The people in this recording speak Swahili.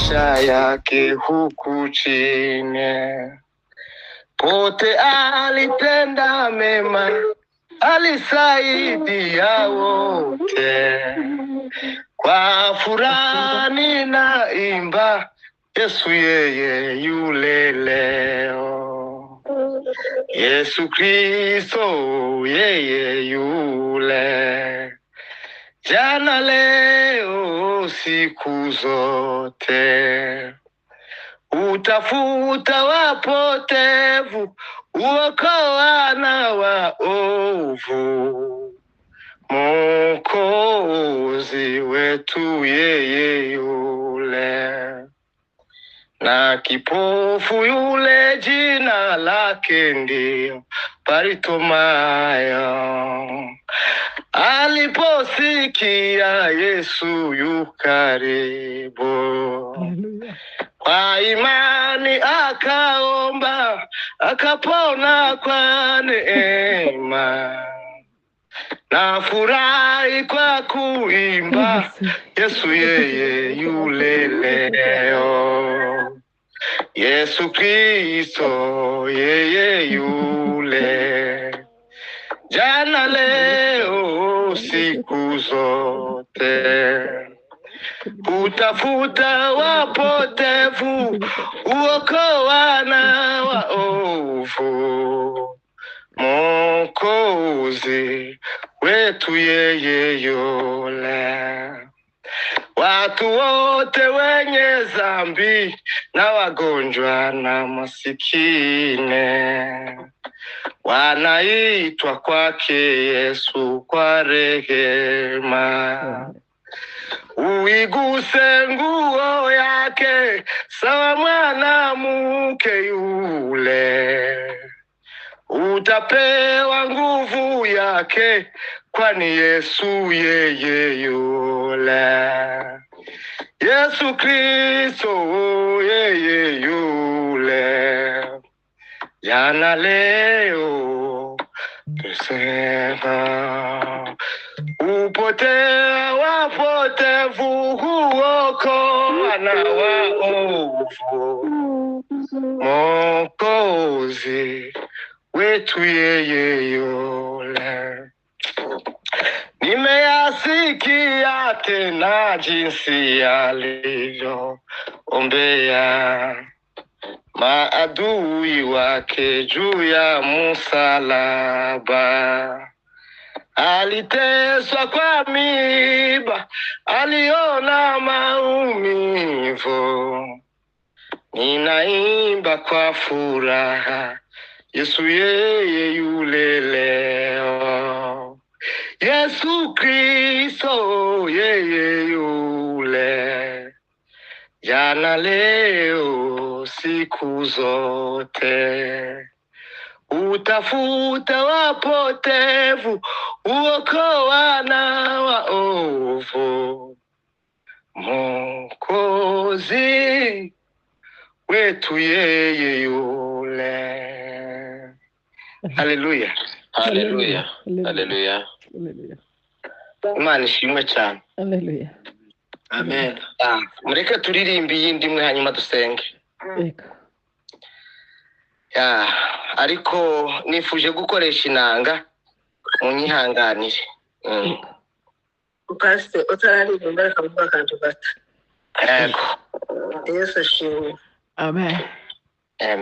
maisha yake huku chini. Pote alitenda mema, alisaidia wote. Kwa furaha ninaimba, Yesu yeye yule leo. Yesu Kristo yeye yule, jana leo siku zote. Utafuta wapotevu, uokoa na waovu. Mwokozi wetu yeye yule. Na kipofu yule jina lake ndio Bartimayo. Aliposikia Yesu yu karibu, kwa imani akaomba, akapona kwa neema. Na furahi kwa kuimba, Yesu yeye yule leo. Yesu Kristo yeye yule, jana leo siku zote. Utafuta wapotevu, uokoa na waovu. Mwokozi wetu yeye yule. Watu wote wenye dhambi na wagonjwa na masikini wanaitwa kwake Yesu kwa rehema. Uiguse nguo yake sawa mwanamke yule, utapewa nguvu yake, kwani Yesu yeye yule. Yesu Kristo yeye yule, jana leo tusema. Upotea wapotevu, huokoa na waovu. Mwokozi wetu yeye yule. Nimeyasikia tena jinsi alivyo ombea maadui wake juu ya msalaba. Aliteswa kwa miiba, aliona maumivu. Ninaimba kwa furaha, Yesu yeye yule leo. Yesu Kristo yeye yule, jana leo siku zote. Utafuta wapotevu, uokoa na waovu. Mwokozi wetu yeye yule. Haleluya. Haleluya. Haleluya. Imana ishimwe cyane. Haleluya. Amen. Mureke turirimbe iyindi imwe hanyuma dusenge. Eka. Ariko nifuje gukoresha inanga, munyihanganire. Pastor utararirimba reka mvuga kantu gato. Yego. Yesu ashimwe. Amen. Amen.